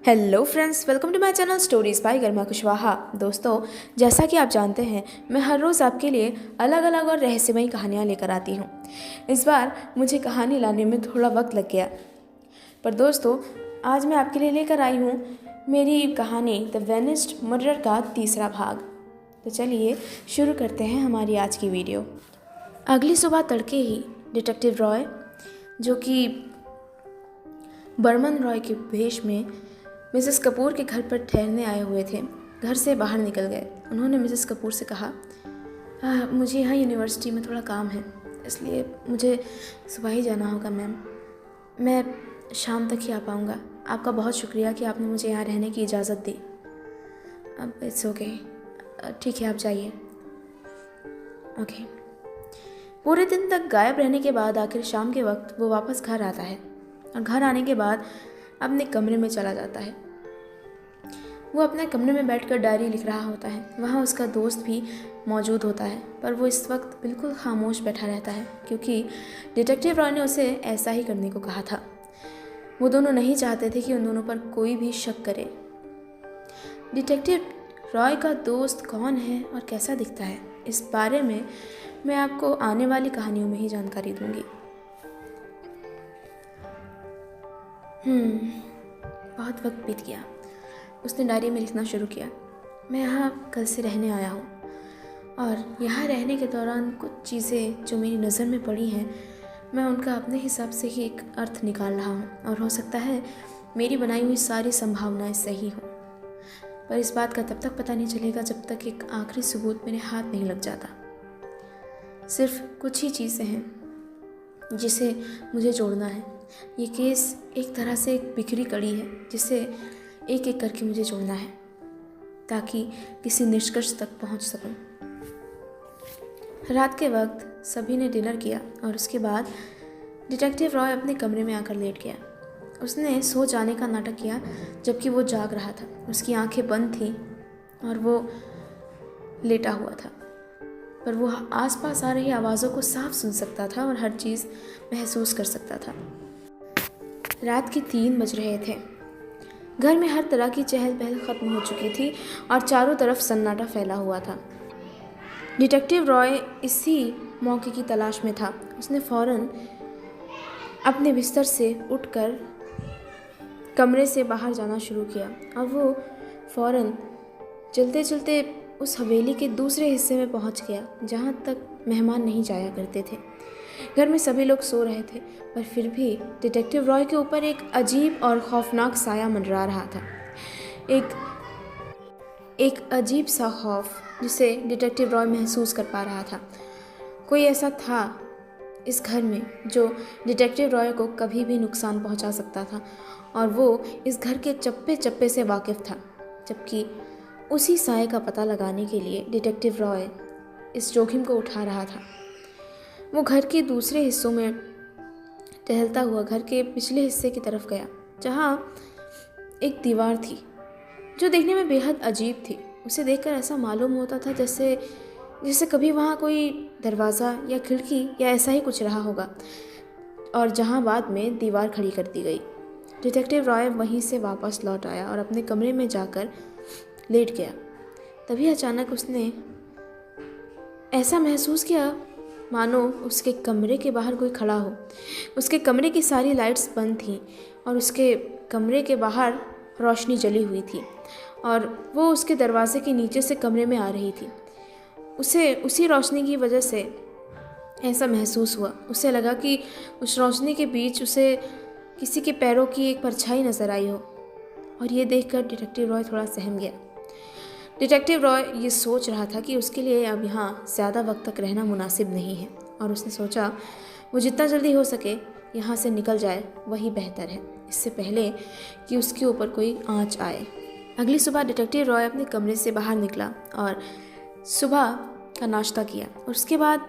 Hello friends, welcome to my channel stories by Garma Kushwaha. दोस्तों, जैसा कि आप जानते हैं, मैं हर रोज़ आपके लिए अलग अलग और रहस्यमयी कहानियाँ लेकर आती हूँ। इस बार मुझे कहानी लाने में थोड़ा वक्त लग गया, पर दोस्तों आज मैं आपके लिए लेकर आई हूँ मेरी कहानी द वेनिस्ड मर्डर का तीसरा भाग। तो चलिए शुरू करते हैं हमारी आज की वीडियो। अगली सुबह तड़के ही डिटेक्टिव रॉय, जो कि बर्मन रॉय के भेष में मिसेस कपूर के घर पर ठहरने आए हुए थे, घर से बाहर निकल गए। उन्होंने मिसेस कपूर से कहा, मुझे यहाँ यूनिवर्सिटी में थोड़ा काम है, इसलिए मुझे सुबह ही जाना होगा मैम। मैं शाम तक ही आ पाऊँगा। आपका बहुत शुक्रिया कि आपने मुझे यहाँ रहने की इजाज़त दी। अब इट्स ओके, ठीक है, आप जाइए। ओके। पूरे दिन तक गायब रहने के बाद आखिर शाम के वक्त वो वापस घर आता है और घर आने के बाद अपने कमरे में चला जाता है। वो अपने कमरे में बैठकर डायरी लिख रहा होता है। वहाँ उसका दोस्त भी मौजूद होता है, पर वो इस वक्त बिल्कुल खामोश बैठा रहता है, क्योंकि डिटेक्टिव रॉय ने उसे ऐसा ही करने को कहा था। वो दोनों नहीं चाहते थे कि उन दोनों पर कोई भी शक करे। डिटेक्टिव रॉय का दोस्त कौन है और कैसा दिखता है, इस बारे में मैं आपको आने वाली कहानियों में ही जानकारी दूंगी। बहुत वक्त बीत गया। उसने डायरी में लिखना शुरू किया, मैं यहाँ कल से रहने आया हूँ और यहाँ रहने के दौरान कुछ चीज़ें जो मेरी नज़र में पड़ी हैं, मैं उनका अपने हिसाब से ही एक अर्थ निकाल रहा हूँ और हो सकता है मेरी बनाई हुई सारी संभावनाएं सही हों, पर इस बात का तब तक पता नहीं चलेगा जब तक एक आखिरी सबूत मेरे हाथ नहीं लग जाता। सिर्फ कुछ ही चीज़ें हैं जिसे मुझे जोड़ना है। ये केस एक तरह से एक बिखरी कड़ी है जिसे एक एक करके मुझे जोड़ना है ताकि किसी निष्कर्ष तक पहुंच सकूं। रात के वक्त सभी ने डिनर किया और उसके बाद डिटेक्टिव रॉय अपने कमरे में आकर लेट गया। उसने सो जाने का नाटक किया जबकि वो जाग रहा था। उसकी आंखें बंद थीं और वो लेटा हुआ था, पर वो आसपास आ रही आवाज़ों को साफ सुन सकता था और हर चीज़ महसूस कर सकता था। रात के 3 बज रहे थे। घर में हर तरह की चहल पहल ख़त्म हो चुकी थी और चारों तरफ सन्नाटा फैला हुआ था। डिटेक्टिव रॉय इसी मौके की तलाश में था। उसने फ़ौरन अपने बिस्तर से उठकर कमरे से बाहर जाना शुरू किया और वो फ़ौरन चलते चलते उस हवेली के दूसरे हिस्से में पहुंच गया जहां तक मेहमान नहीं जाया करते थे। घर में सभी लोग सो रहे थे, पर फिर भी डिटेक्टिव रॉय के ऊपर एक अजीब और खौफनाक साया मंडरा रहा था। एक अजीब सा खौफ जिसे डिटेक्टिव रॉय महसूस कर पा रहा था। कोई ऐसा था इस घर में जो डिटेक्टिव रॉय को कभी भी नुकसान पहुंचा सकता था और वो इस घर के चप्पे चप्पे से वाकिफ़ था। जबकि उसी साए का पता लगाने के लिए डिटेक्टिव रॉय इस जोखिम को उठा रहा था। वो घर के दूसरे हिस्सों में टहलता हुआ घर के पिछले हिस्से की तरफ गया, जहाँ एक दीवार थी जो देखने में बेहद अजीब थी। उसे देखकर ऐसा मालूम होता था जैसे कभी वहाँ कोई दरवाज़ा या खिड़की या ऐसा ही कुछ रहा होगा, और जहाँ बाद में दीवार खड़ी कर दी गई। डिटेक्टिव रॉय वहीं से वापस लौट आया और अपने कमरे में जाकर लेट गया। तभी अचानक उसने ऐसा महसूस किया मानो उसके कमरे के बाहर कोई खड़ा हो। उसके कमरे की सारी लाइट्स बंद थीं और उसके कमरे के बाहर रोशनी जली हुई थी और वो उसके दरवाजे के नीचे से कमरे में आ रही थी। उसे उसी रोशनी की वजह से ऐसा महसूस हुआ। उसे लगा कि उस रोशनी के बीच उसे किसी के पैरों की एक परछाई नज़र आई हो, और ये देखकर डिटेक्टिव रॉय थोड़ा सहम गया। डिटेक्टिव रॉय ये सोच रहा था कि उसके लिए अब यहाँ ज़्यादा वक्त तक रहना मुनासिब नहीं है, और उसने सोचा वो जितना जल्दी हो सके यहाँ से निकल जाए वही बेहतर है, इससे पहले कि उसके ऊपर कोई आँच आए। अगली सुबह डिटेक्टिव रॉय अपने कमरे से बाहर निकला और सुबह का नाश्ता किया, और उसके बाद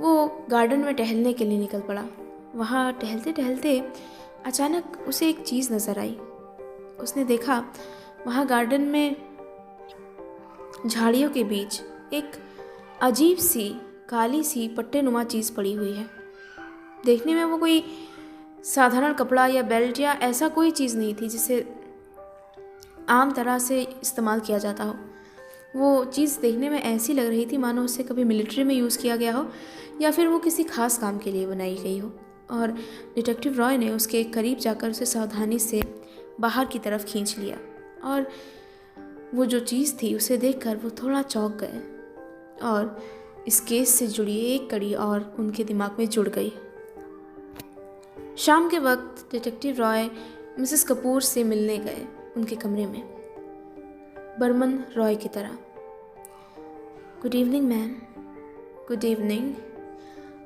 वो गार्डन में टहलने के लिए निकल पड़ा। वहाँ टहलते टहलते अचानक उसे एक चीज़ नज़र आई। उसने देखा वहाँ गार्डन में झाड़ियों के बीच एक अजीब सी काली सी पट्टेनुमा चीज़ पड़ी हुई है। देखने में वो कोई साधारण कपड़ा या बेल्ट या ऐसा कोई चीज़ नहीं थी जिसे आम तरह से इस्तेमाल किया जाता हो। वो चीज़ देखने में ऐसी लग रही थी मानो उसे कभी मिलिट्री में यूज़ किया गया हो या फिर वो किसी खास काम के लिए बनाई गई हो। और डिटेक्टिव रॉय ने उसके करीब जाकर उसे सावधानी से बाहर की तरफ खींच लिया और वो जो चीज़ थी उसे देखकर वो थोड़ा चौंक गए और इस केस से जुड़ी एक कड़ी और उनके दिमाग में जुड़ गई। शाम के वक्त डिटेक्टिव रॉय मिसेस कपूर से मिलने गए उनके कमरे में, बर्मन रॉय की तरह। Good evening ma'am. Good evening.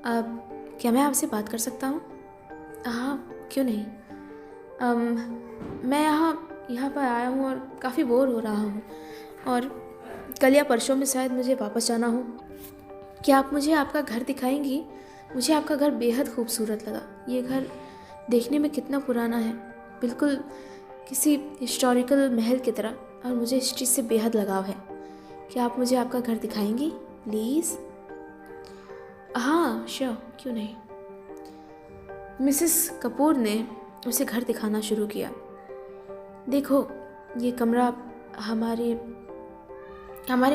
अब क्या मैं आपसे बात कर सकता हूँ? हाँ, क्यों नहीं। मैं यहाँ पर आया हूँ और काफ़ी बोर हो रहा हूँ और कल या परसों में शायद मुझे वापस जाना हो। क्या आप मुझे आपका घर दिखाएंगी? मुझे आपका घर बेहद खूबसूरत लगा। ये घर देखने में कितना पुराना है, बिल्कुल किसी हिस्टोरिकल महल की तरह, और मुझे इस चीज़ से बेहद लगाव है। क्या आप मुझे आपका घर दिखाएंगी प्लीज़? हाँ श्योर, क्यों नहीं। मिसेस कपूर ने उसे घर दिखाना शुरू किया। देखो, ये कमरा हमारे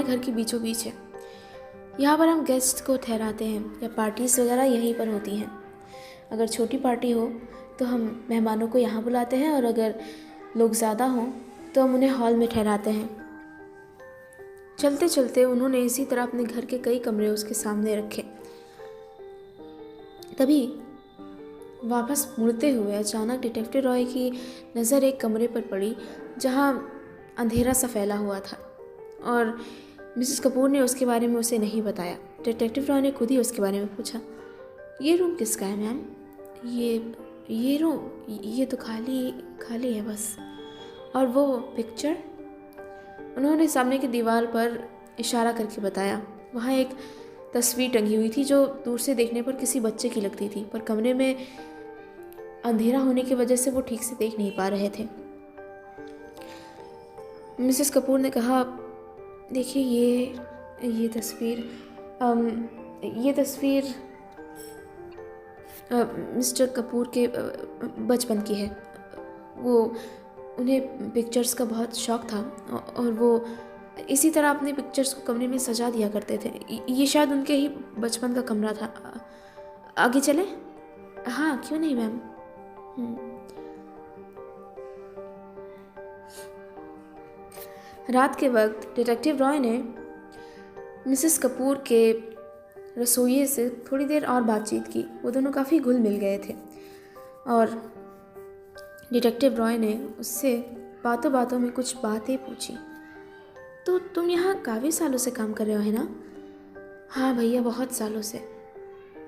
घर के बीचों बीच है। यहाँ पर हम गेस्ट को ठहराते हैं या पार्टीज़ वगैरह यहीं पर होती हैं। अगर छोटी पार्टी हो तो हम मेहमानों को यहाँ बुलाते हैं और अगर लोग ज़्यादा हों तो हम उन्हें हॉल में ठहराते हैं। चलते चलते उन्होंने इसी तरह अपने घर के कई कमरे उसके सामने रखे। तभी वापस मुड़ते हुए अचानक डिटेक्टिव रॉय की नज़र एक कमरे पर पड़ी जहाँ अंधेरा सा फैला हुआ था और मिसेस कपूर ने उसके बारे में उसे नहीं बताया। डिटेक्टिव रॉय ने खुद ही उसके बारे में पूछा, ये रूम किसका है मैम? ये रूम ये तो खाली है बस। और वो पिक्चर? उन्होंने सामने की दीवार पर इशारा करके बताया। वहाँ एक तस्वीर टंगी हुई थी जो दूर से देखने पर किसी बच्चे की लगती थी, पर कमरे में अंधेरा होने की वजह से वो ठीक से देख नहीं पा रहे थे। मिसेस कपूर ने कहा, देखिए ये तस्वीर मिस्टर कपूर के बचपन की है। उन्हें पिक्चर्स का बहुत शौक़ था और वो इसी तरह अपनी पिक्चर्स को कमरे में सजा दिया करते थे। ये शायद उनके ही बचपन का कमरा था। आगे चलें? हाँ, क्यों नहीं मैम। रात के वक्त डिटेक्टिव रॉय ने मिसेस कपूर के रसोइये से थोड़ी देर और बातचीत की। वो दोनों काफ़ी घुल मिल गए थे और डिटेक्टिव रॉय ने उससे बातों बातों में कुछ बातें पूछी। तो तुम यहाँ काफ़ी सालों से काम कर रहे हो, है ना? हाँ भैया, बहुत सालों से।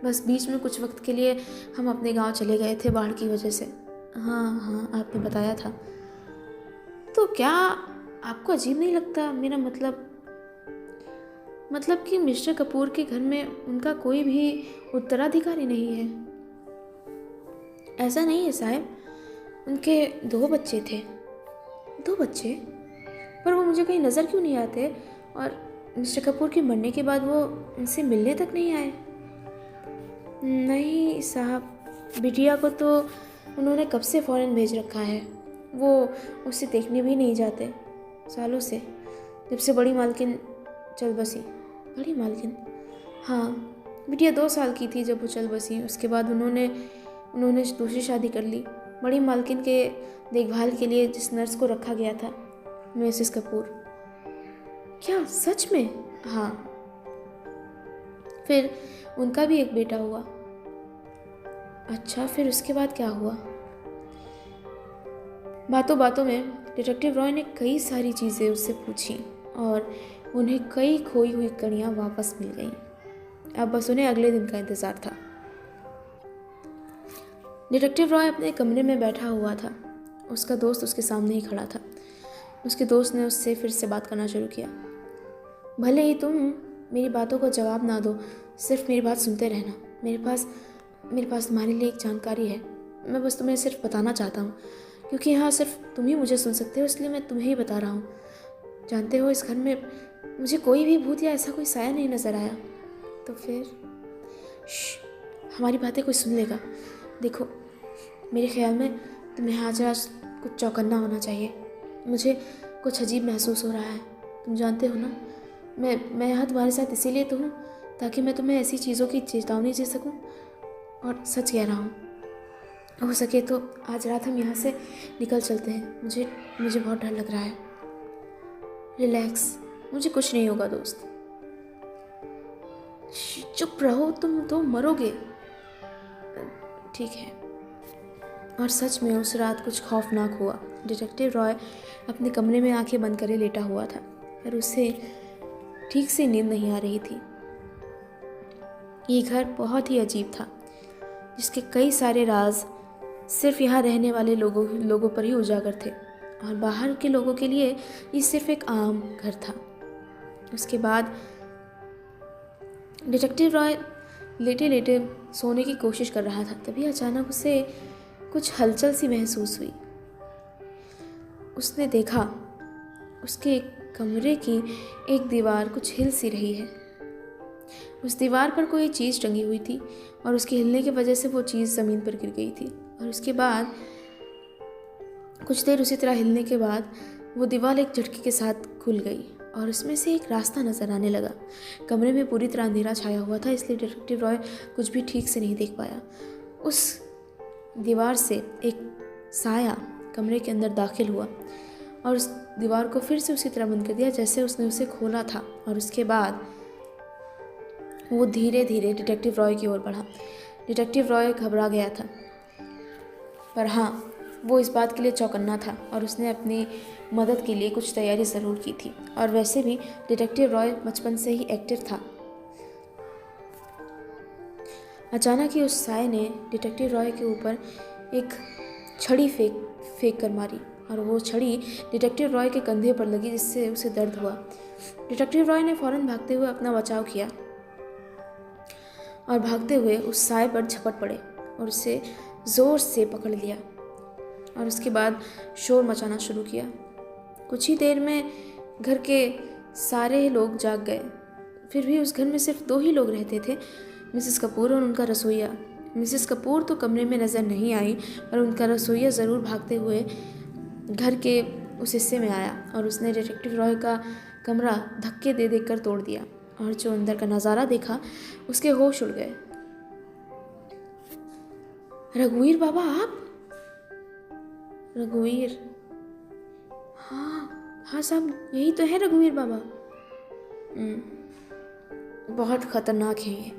बस बीच में कुछ वक्त के लिए हम अपने गांव चले गए थे बाढ़ की वजह से। हाँ, आपने बताया था। तो क्या आपको अजीब नहीं लगता? मेरा मतलब कि मिस्टर कपूर के घर में उनका कोई भी उत्तराधिकारी नहीं है। ऐसा नहीं है साहब, उनके 2 बच्चे थे। 2 बच्चे? पर वो मुझे कहीं नज़र क्यों नहीं आते? और मिस्टर कपूर के मरने के बाद वो उनसे मिलने तक नहीं आए? नहीं साहब, बिटिया को तो उन्होंने कब से फ़ॉरेन भेज रखा है। वो उसे देखने भी नहीं जाते सालों से, जब से बड़ी मालकिन चल बसी। बड़ी मालकिन? हाँ, बिटिया 2 साल की थी जब वो चल बसी। उसके बाद उन्होंने दूसरी शादी कर ली। बड़ी मालकिन के देखभाल के लिए जिस नर्स को रखा गया था, मिसेस कपूर। क्या सच में? हाँ। फिर उनका भी एक बेटा हुआ। अच्छा, फिर उसके बाद क्या हुआ? बातों बातों में डिटेक्टिव रॉय ने कई सारी चीज़ें उससे पूछी और उन्हें कई खोई हुई कड़ियाँ वापस मिल गईं। अब बस उन्हें अगले दिन का इंतज़ार था। डिटेक्टिव रॉय अपने कमरे में बैठा हुआ था। उसका दोस्त उसके सामने ही खड़ा था। उसके दोस्त ने उससे फिर से बात करना शुरू किया। भले ही तुम मेरी बातों को जवाब ना दो, सिर्फ मेरी बात सुनते रहना। मेरे पास तुम्हारे लिए एक जानकारी है। मैं बस तुम्हें सिर्फ बताना चाहता हूँ, क्योंकि यहाँ सिर्फ तुम ही मुझे सुन सकते हो, इसलिए मैं तुम्हें ही बता रहा हूँ। जानते हो, इस घर में मुझे कोई भी भूत या ऐसा कोई साया नहीं नज़र आया। तो फिर हमारी बातें कोई सुन लेगा। देखो, मेरे ख्याल में तुम्हें आज कुछ चौकन्ना होना चाहिए। मुझे कुछ अजीब महसूस हो रहा है। तुम जानते हो ना, मैं यहाँ तुम्हारे साथ इसीलिए तो हूँ ताकि मैं तुम्हें ऐसी चीज़ों की चेतावनी दे सकूँ। और सच कह रहा हूँ, हो सके तो आज रात हम यहाँ से निकल चलते हैं। मुझे बहुत डर लग रहा है। रिलैक्स, मुझे कुछ नहीं होगा दोस्त। चुप रहो, तुम तो मरोगे। ठीक है। और सच में उस रात कुछ खौफनाक हुआ। डिटेक्टिव रॉय अपने कमरे में आंखें बंद करे लेटा हुआ था और उसे ठीक से नींद नहीं आ रही थी। ये घर बहुत ही अजीब था, जिसके कई सारे राज सिर्फ यहाँ रहने वाले लोगों पर ही उजागर थे और बाहर के लोगों के लिए ये सिर्फ एक आम घर था। उसके बाद डिटेक्टिव रॉय लेटे लेटे सोने की कोशिश कर रहा था। तभी अचानक उसे कुछ हलचल सी महसूस हुई। उसने देखा उसके कमरे की एक दीवार कुछ हिल सी रही है। उस दीवार पर कोई चीज़ टंगी हुई थी और उसके हिलने की वजह से वो चीज़ ज़मीन पर गिर गई थी। और उसके बाद कुछ देर उसी तरह हिलने के बाद वो दीवार एक झटके के साथ खुल गई और उसमें से एक रास्ता नज़र आने लगा। कमरे में पूरी तरह अंधेरा छाया हुआ था, इसलिए डिटेक्टिव रॉय कुछ भी ठीक से नहीं देख पाया। उस दीवार से एक साया कमरे के अंदर दाखिल हुआ और उस दीवार को फिर से उसी तरह बंद कर दिया जैसे उसने उसे खोला था। और उसके बाद वो धीरे धीरे डिटेक्टिव रॉय की ओर बढ़ा। डिटेक्टिव रॉय घबरा गया था, पर हाँ, वो इस बात के लिए चौकन्ना था और उसने अपनी मदद के लिए कुछ तैयारी ज़रूर की थी। और वैसे भी डिटेक्टिव रॉय बचपन से ही एक्टिव था। अचानक ही उस साए ने डिटेक्टिव रॉय के ऊपर एक छड़ी फेंक कर मारी और वो छड़ी डिटेक्टिव रॉय के कंधे पर लगी, जिससे उसे दर्द हुआ। डिटेक्टिव रॉय ने फौरन भागते हुए अपना बचाव किया और भागते हुए उस साए पर झपट पड़े और उसे ज़ोर से पकड़ लिया और उसके बाद शोर मचाना शुरू किया। कुछ ही देर में घर के सारे लोग जाग गए। फिर भी उस घर में सिर्फ 2 ही लोग रहते थे, मिसेस कपूर और उनका रसोइया। मिसेस कपूर तो कमरे में नज़र नहीं आई, पर उनका रसोइया ज़रूर भागते हुए घर के उस हिस्से में आया और उसने डिटेक्टिव रॉय का कमरा धक्के दे कर तोड़ दिया। और जो अंदर का नज़ारा देखा, उसके होश उड़ गए। रघुवीर बाबा, आप? रघुवीर? हाँ साहब, यही तो है रघुवीर बाबा। बहुत ख़तरनाक है ये।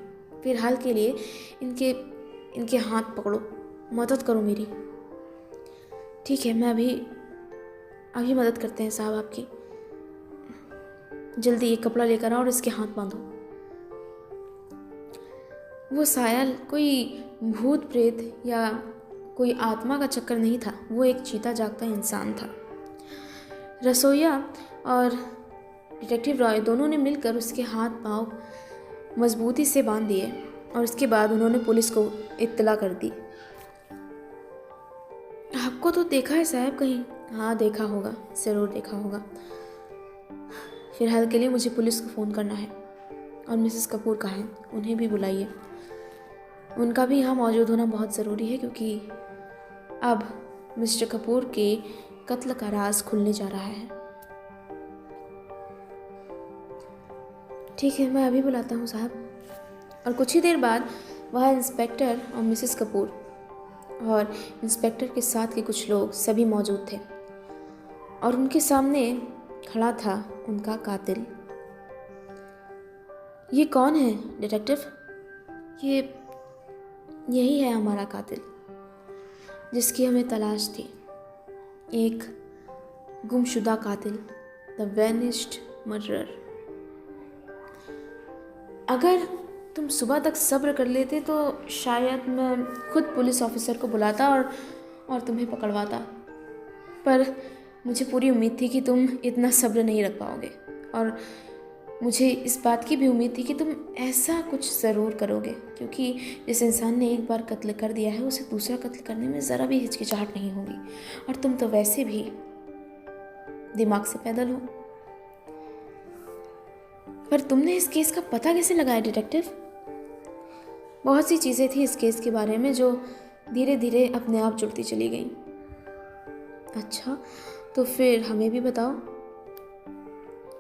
फिलहाल के लिए इनके हाथ पकड़ो, मदद करो मेरी। ठीक है, मैं अभी मदद करते हैं साहब आपकी। जल्दी एक कपड़ा लेकर आओ और इसके हाथ बांधो। वो साया कोई भूत प्रेत या कोई आत्मा का चक्कर नहीं था, वो एक जीता जागता इंसान था। रसोइया और डिटेक्टिव रॉय दोनों ने मिलकर उसके हाथ पांव मजबूती से बांध दिए और उसके बाद उन्होंने पुलिस को इत्तला कर दी। आपको तो देखा है साहब कहीं? हाँ, देखा होगा, ज़रूर देखा होगा। फिलहाल के लिए मुझे पुलिस को फ़ोन करना है। और मिसेस कपूर कहाँ हैं? उन्हें भी बुलाइए। उनका भी यहाँ मौजूद होना बहुत ज़रूरी है, क्योंकि अब मिस्टर कपूर के कत्ल का राज खुलने जा रहा है। ठीक है, मैं अभी बुलाता हूँ साहब। और कुछ ही देर बाद वहाँ इंस्पेक्टर और मिसेस कपूर और इंस्पेक्टर के साथ के कुछ लोग सभी मौजूद थे और उनके सामने खड़ा था उनका कातिल। ये कौन है डिटेक्टिव? यही है हमारा कातिल, जिसकी हमें तलाश थी। एक गुमशुदा कातिल, द वैनिश्ड मर्डरर। अगर तुम सुबह तक सब्र कर लेते तो शायद मैं खुद पुलिस ऑफिसर को बुलाता और तुम्हें पकड़वाता, पर मुझे पूरी उम्मीद थी कि तुम इतना सब्र नहीं रख पाओगे और मुझे इस बात की भी उम्मीद थी कि तुम ऐसा कुछ ज़रूर करोगे, क्योंकि जिस इंसान ने एक बार कत्ल कर दिया है उसे दूसरा कत्ल करने में ज़रा भी हिचकिचाहट नहीं होगी। और तुम तो वैसे भी दिमाग से पैदल हो। पर तुमने इस केस का पता कैसे लगाया डिटेक्टिव? बहुत सी चीज़ें थी इस केस के बारे में जो धीरे धीरे अपने आप जुड़ती चली गईं। अच्छा, तो फिर हमें भी बताओ।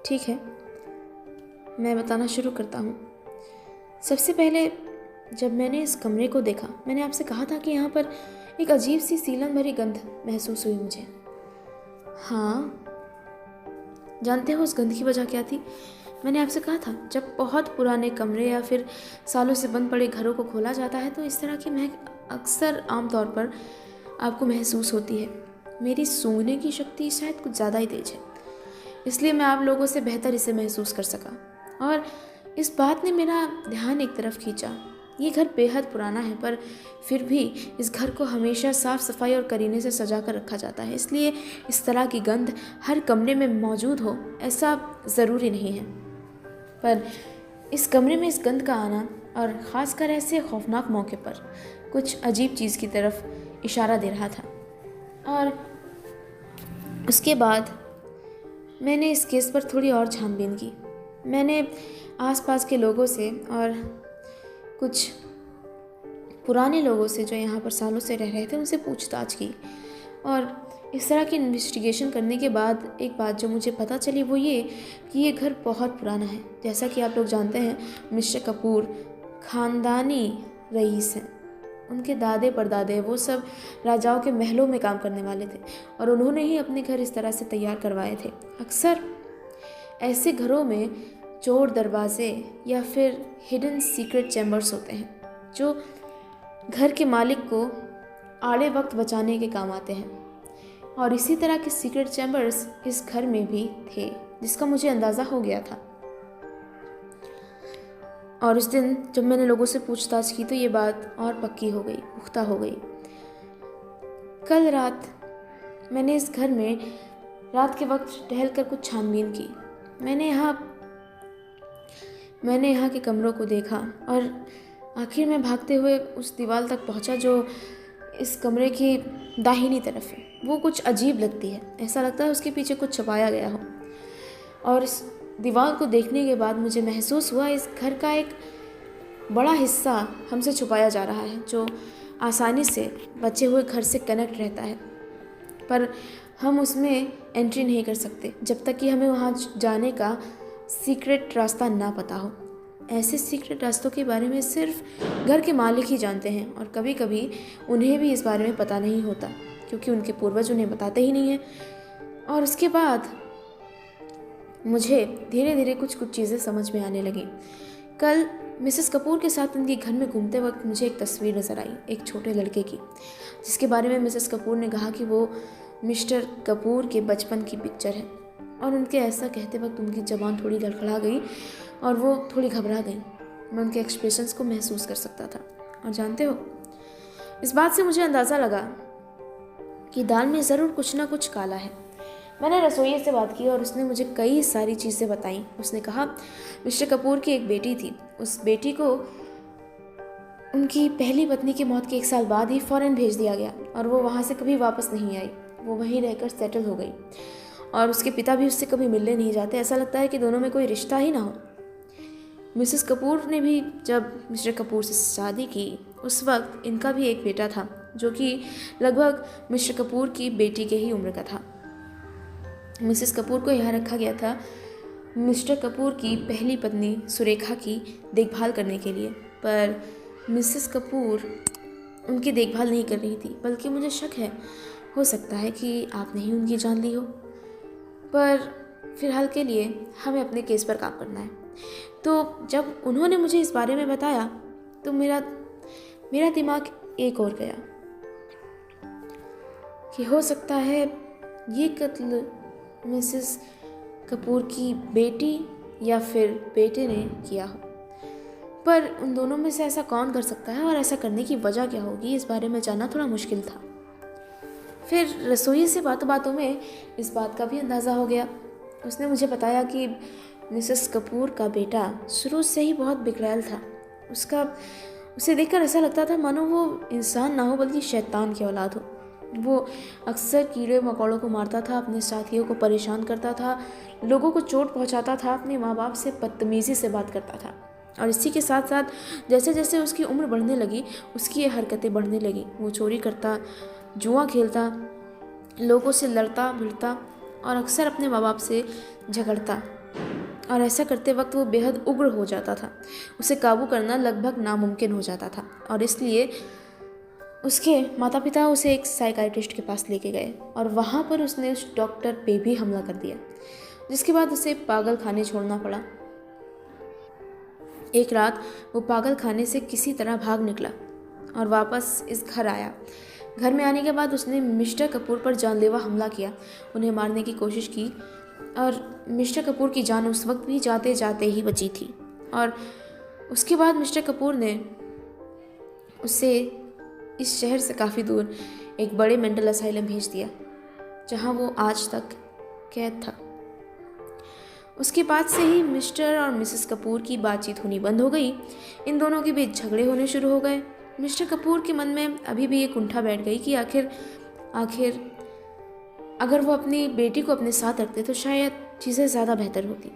ठीक है, मैं बताना शुरू करता हूँ। सबसे पहले जब मैंने इस कमरे को देखा, मैंने आपसे कहा था कि यहाँ पर एक अजीब सी सीलन भरी गंध महसूस हुई मुझे। हाँ, जानते हो उस गंध की वजह क्या थी? मैंने आपसे कहा था, जब बहुत पुराने कमरे या फिर सालों से बंद पड़े घरों को खोला जाता है तो इस तरह की महक अक्सर आमतौर पर आपको महसूस होती है। मेरी सूंघने की शक्ति शायद कुछ ज़्यादा ही तेज है, इसलिए मैं आप लोगों से बेहतर इसे महसूस कर सका। और इस बात ने मेरा ध्यान एक तरफ खींचा। ये घर बेहद पुराना है, पर फिर भी इस घर को हमेशा साफ़ सफाई और करीने से सजा कर रखा जाता है, इसलिए इस तरह की गंध हर कमरे में मौजूद हो ऐसा ज़रूरी नहीं है। पर इस कमरे में इस गंध का आना, और ख़ासकर ऐसे खौफनाक मौके पर, कुछ अजीब चीज़ की तरफ इशारा दे रहा था। और उसके बाद मैंने इस केस पर थोड़ी और छानबीन की। मैंने आसपास के लोगों से और कुछ पुराने लोगों से जो यहाँ पर सालों से रह रहे थे उनसे पूछताछ की, और इस तरह की इन्वेस्टिगेशन करने के बाद एक बात जो मुझे पता चली वो ये कि ये घर बहुत पुराना है। जैसा कि आप लोग जानते हैं, मिस्टर कपूर ख़ानदानी रईस हैं। उनके दादे परदादे वो सब राजाओं के महलों में काम करने वाले थे, और उन्होंने ही अपने घर इस तरह से तैयार करवाए थे। अक्सर ऐसे घरों में चोर दरवाजे या फिर हिडन सीक्रेट चैम्बर्स होते हैं जो घर के मालिक को आड़े वक्त बचाने के काम आते हैं, और इसी तरह के सीक्रेट चैम्बर्स इस घर में भी थे, जिसका मुझे अंदाज़ा हो गया था। और उस दिन जब मैंने लोगों से पूछताछ की तो ये बात और पक्की हो गई, पुख्ता हो गई। कल रात मैंने इस घर में रात के वक्त टहलकर कुछ छानबीन की। मैंने यहाँ के कमरों को देखा, और आखिर में भागते हुए उस दीवार तक पहुंचा जो इस कमरे की दाहिनी तरफ है। वो कुछ अजीब लगती है, ऐसा लगता है उसके पीछे कुछ छुपाया गया हो। और इस दीवार को देखने के बाद मुझे महसूस हुआ इस घर का एक बड़ा हिस्सा हमसे छुपाया जा रहा है, जो आसानी से बचे हुए घर से कनेक्ट रहता है, पर हम उसमें एंट्री नहीं कर सकते जब तक कि हमें वहाँ जाने का सीक्रेट रास्ता ना पता हो। ऐसे सीक्रेट रास्तों के बारे में सिर्फ घर के मालिक ही जानते हैं, और कभी कभी उन्हें भी इस बारे में पता नहीं होता क्योंकि उनके पूर्वज उन्हें बताते ही नहीं हैं। और उसके बाद मुझे धीरे धीरे कुछ चीज़ें समझ में आने लगी। कल मिसेस कपूर के साथ उनके घर में घूमते वक्त मुझे एक तस्वीर नज़र आई, एक छोटे लड़के की, जिसके बारे में मिसेस कपूर ने कहा कि वो मिस्टर कपूर के बचपन की पिक्चर है। और उनके ऐसा कहते वक्त उनकी ज़बान थोड़ी लड़खड़ा गई और वो थोड़ी घबरा गई। मैं उनके एक्सप्रेशंस को महसूस कर सकता था। और जानते हो, इस बात से मुझे अंदाज़ा लगा कि दाल में ज़रूर कुछ ना कुछ काला है। मैंने रसोइये से बात की और उसने मुझे कई सारी चीज़ें बताई। उसने कहा मिस्टर कपूर की एक बेटी थी, उस बेटी को उनकी पहली पत्नी की मौत के 1 साल बाद ही फ़ौरन भेज दिया गया और वो वहाँ से कभी वापस नहीं आई। वो वहीं रहकर सेटल हो गई और उसके पिता भी उससे कभी मिलने नहीं जाते। ऐसा लगता है कि दोनों में कोई रिश्ता ही ना हो। मिसेस कपूर ने भी जब मिस्टर कपूर से शादी की उस वक्त इनका भी एक बेटा था जो कि लगभग मिस्टर कपूर की बेटी के ही उम्र का था। मिसेस कपूर को यहाँ रखा गया था मिस्टर कपूर की पहली पत्नी सुरेखा की देखभाल करने के लिए, पर मिसेस कपूर उनकी देखभाल नहीं कर रही थी, बल्कि मुझे शक है, हो सकता है कि आपने ही उनकी जान ली हो। पर फिलहाल के लिए हमें अपने केस पर काम करना है। तो जब उन्होंने मुझे इस बारे में बताया तो मेरा दिमाग एक और गया कि हो सकता है ये कत्ल मिसेस कपूर की बेटी या फिर बेटे ने किया हो। पर उन दोनों में से ऐसा कौन कर सकता है और ऐसा करने की वजह क्या होगी, इस बारे में जानना थोड़ा मुश्किल था। फिर रसोई से बातों में इस बात का भी अंदाज़ा हो गया। उसने मुझे बताया कि मिसेस कपूर का बेटा शुरू से ही बहुत बिगड़ैल था। उसे देखकर ऐसा लगता था मानो वो इंसान ना हो बल्कि शैतान की औलाद हो। वो अक्सर कीड़े मकोड़ों को मारता था, अपने साथियों को परेशान करता था, लोगों को चोट पहुंचाता था, अपने माँ बाप से बदतमीज़ी से बात करता था। और इसी के साथ साथ जैसे जैसे उसकी उम्र बढ़ने लगी उसकी ये हरकतें बढ़ने लगी। वो चोरी करता, जुआ खेलता, लोगों से लड़ता भिड़ता और अक्सर अपने माँ बाप से झगड़ता, और ऐसा करते वक्त वो बेहद उग्र हो जाता था। उसे काबू करना लगभग नामुमकिन हो जाता था, और इसलिए उसके माता पिता उसे एक साइकाइट्रिस्ट के पास लेके गए, और वहाँ पर उसने उस डॉक्टर पे भी हमला कर दिया, जिसके बाद उसे पागल खाने छोड़ना पड़ा। एक रात वो पागल खाने से किसी तरह भाग निकला और वापस इस घर आया। घर में आने के बाद उसने मिस्टर कपूर पर जानलेवा हमला किया, उन्हें मारने की कोशिश की, और मिस्टर कपूर की जान उस वक्त भी जाते जाते ही बची थी। और उसके बाद मिस्टर कपूर ने उसे इस शहर से काफ़ी दूर एक बड़े मेंटल असाइलम भेज दिया, जहाँ वो आज तक कैद था। उसके बाद से ही मिस्टर और मिसेस कपूर की बातचीत होनी बंद हो गई। इन दोनों के बीच झगड़े होने शुरू हो गए। मिस्टर कपूर के मन में अभी भी ये कुंठा बैठ गई कि आखिर अगर वो अपनी बेटी को अपने साथ रखते तो शायद चीज़ें ज़्यादा बेहतर होती,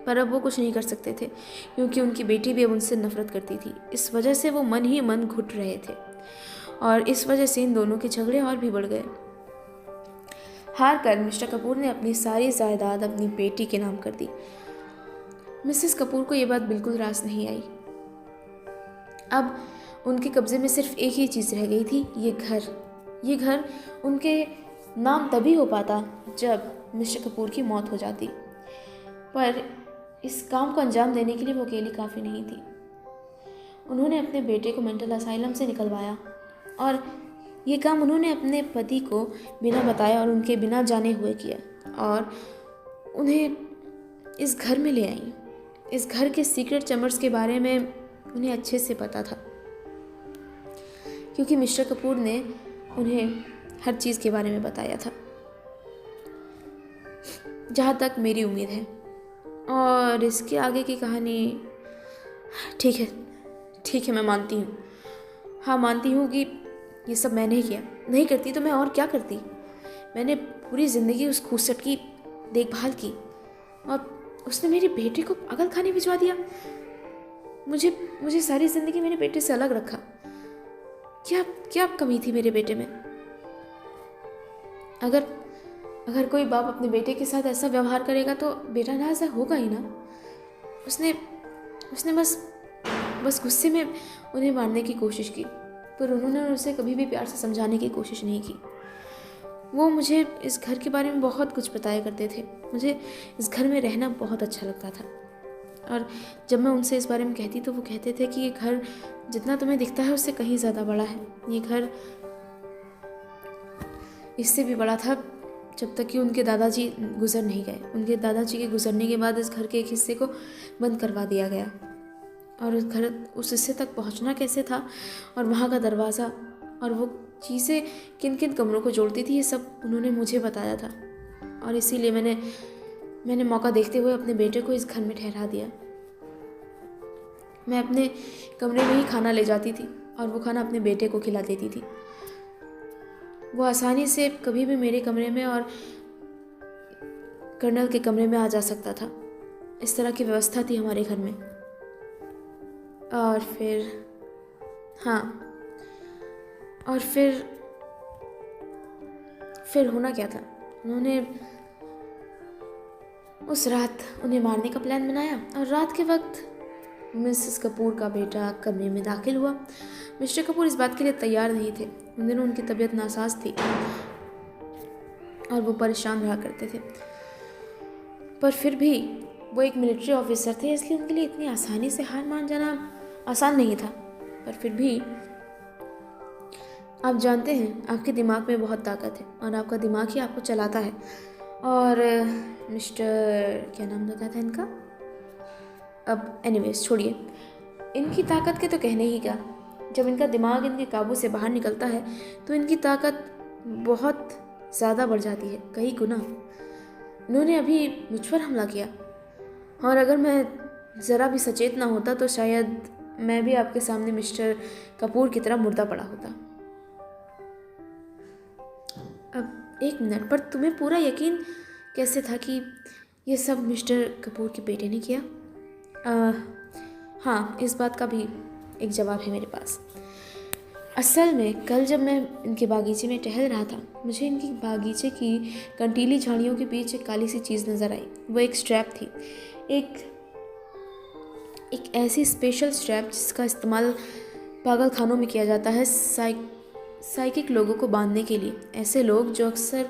पर अब वो कुछ नहीं कर सकते थे, क्योंकि उनकी बेटी भी अब उनसे नफरत करती थी। इस वजह से वो मन ही मन घुट रहे थे, और इस वजह से इन दोनों के झगड़े और भी बढ़ गए। हार कर मिस्टर कपूर ने अपनी सारी जायदाद अपनी बेटी के नाम कर दी। मिसेस कपूर को ये बात बिल्कुल रास नहीं आई। अब उनके कब्जे में सिर्फ एक ही चीज़ रह गई थी, ये घर उनके नाम तभी हो पाता जब मिस्टर कपूर की मौत हो जाती। पर इस काम को अंजाम देने के लिए वो अकेली काफ़ी नहीं थी। उन्होंने अपने बेटे को मेंटल असाइलम से निकलवाया, और ये काम उन्होंने अपने पति को बिना बताए और उनके बिना जाने हुए किया, और उन्हें इस घर में ले आई। इस घर के सीक्रेट चैम्बर्स के बारे में उन्हें अच्छे से पता था, क्योंकि मिस्टर कपूर ने उन्हें हर चीज़ के बारे में बताया था, जहाँ तक मेरी उम्मीद है। और इसके आगे की कहानी ठीक है, मैं मानती हूँ, हाँ मानती हूँ कि ये सब मैंने ही किया। नहीं करती तो मैं और क्या करती। मैंने पूरी ज़िंदगी उस खूसट की देखभाल की, और उसने मेरी बेटे को पागल खाने भिजवा दिया। मुझे सारी ज़िंदगी मेरे बेटे से अलग रखा। क्या कमी थी मेरे बेटे में? अगर कोई बाप अपने बेटे के साथ ऐसा व्यवहार करेगा तो बेटा नाराज़ होगा ही ना। उसने बस गुस्से में उन्हें मारने की कोशिश की, पर उन्होंने उसे कभी भी प्यार से समझाने की कोशिश नहीं की। वो मुझे इस घर के बारे में बहुत कुछ बताया करते थे। मुझे इस घर में रहना बहुत अच्छा लगता था, और जब मैं उनसे इस बारे में कहती तो वो कहते थे कि ये घर जितना तुम्हें दिखता है उससे कहीं ज़्यादा बड़ा है। ये घर इससे भी बड़ा था जब तक कि उनके दादाजी गुजर नहीं गए। उनके दादाजी के गुजरने के बाद इस घर के एक हिस्से को बंद करवा दिया गया, और उस हिस्से तक पहुंचना कैसे था, और वहाँ का दरवाज़ा, और वो चीज़ें किन किन कमरों को जोड़ती थी, ये सब उन्होंने मुझे बताया था। और इसीलिए मैंने मौका देखते हुए अपने बेटे को इस घर में ठहरा दिया। मैं अपने कमरे में ही खाना ले जाती थी, और वो खाना अपने बेटे को खिला देती थी। वो आसानी से कभी भी मेरे कमरे में और कर्नल के कमरे में आ जा सकता था। इस तरह की व्यवस्था थी हमारे घर में। और फिर होना क्या था, उन्होंने उस रात उन्हें मारने का प्लान बनाया, और रात के वक्त मिसेस कपूर का बेटा कमरे में दाखिल हुआ। मिस्टर कपूर इस बात के लिए तैयार नहीं थे। उन दिनों उनकी तबीयत नासाज थी और वो परेशान रहा करते थे, पर फिर भी वो एक मिलिट्री ऑफिसर थे, इसलिए उनके लिए इतनी आसानी से हार मान जाना आसान नहीं था। पर फिर भी आप जानते हैं, आपके दिमाग में बहुत ताकत है, और आपका दिमाग ही आपको चलाता है। और मिस्टर क्या नाम बताया था इनका, अब एनीवेज छोड़िए, इनकी ताकत के तो कहने ही क्या। जब इनका दिमाग इनके काबू से बाहर निकलता है तो इनकी ताकत बहुत ज़्यादा बढ़ जाती है, कई गुना। इन्होंने अभी मुझ पर हमला किया, और अगर मैं ज़रा भी सचेत ना होता तो शायद मैं भी आपके सामने मिस्टर कपूर की तरह मुर्दा पड़ा होता। अब एक मिनट, पर तुम्हें पूरा यकीन कैसे था कि ये सब मिस्टर कपूर के बेटे ने किया? हाँ, इस बात का भी एक जवाब है मेरे पास। असल में कल जब मैं इनके बागीचे में टहल रहा था, मुझे इनकी बागीचे की कंटीली झाड़ियों के बीच एक काली सी चीज़ नज़र आई। वो एक स्ट्रैप थी, एक एक ऐसी स्पेशल स्ट्रैप जिसका इस्तेमाल पागल खानों में किया जाता है साइकिक लोगों को बांधने के लिए। ऐसे लोग जो अक्सर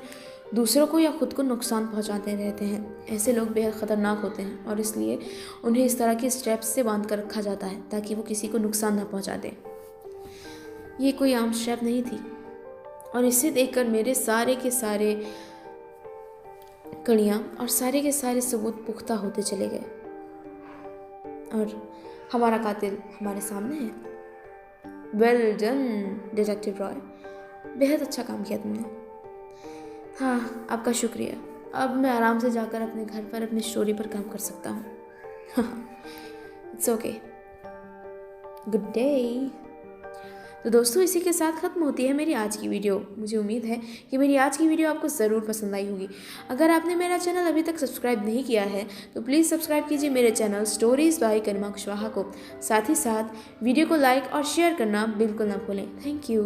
दूसरों को या खुद को नुकसान पहुंचाते रहते हैं, ऐसे लोग बेहद ख़तरनाक होते हैं और इसलिए उन्हें इस तरह की स्ट्रैप्स से बांध कर रखा जाता है ताकि वो किसी को नुकसान न पहुंचा दें। ये कोई आम स्ट्रैप नहीं थी और इसे देखकर मेरे सारे के सारे कड़ियाँ और सारे के सारे सबूत पुख्ता होते चले गए और हमारा कातिल हमारे सामने है। वेल डन डिटेक्टिव रॉय, बेहद अच्छा काम किया तुमने। हाँ, आपका शुक्रिया। अब मैं आराम से जाकर अपने घर पर अपनी स्टोरी पर काम कर सकता हूँ। It's okay, good day. तो दोस्तों, इसी के साथ ख़त्म होती है मेरी आज की वीडियो। मुझे उम्मीद है कि मेरी आज की वीडियो आपको ज़रूर पसंद आई होगी। अगर आपने मेरा चैनल अभी तक सब्सक्राइब नहीं किया है तो प्लीज़ सब्सक्राइब कीजिए मेरे channel stories by Karima Kushwaha को। साथ ही साथ वीडियो को लाइक और शेयर करना बिल्कुल ना भूलें। Thank you.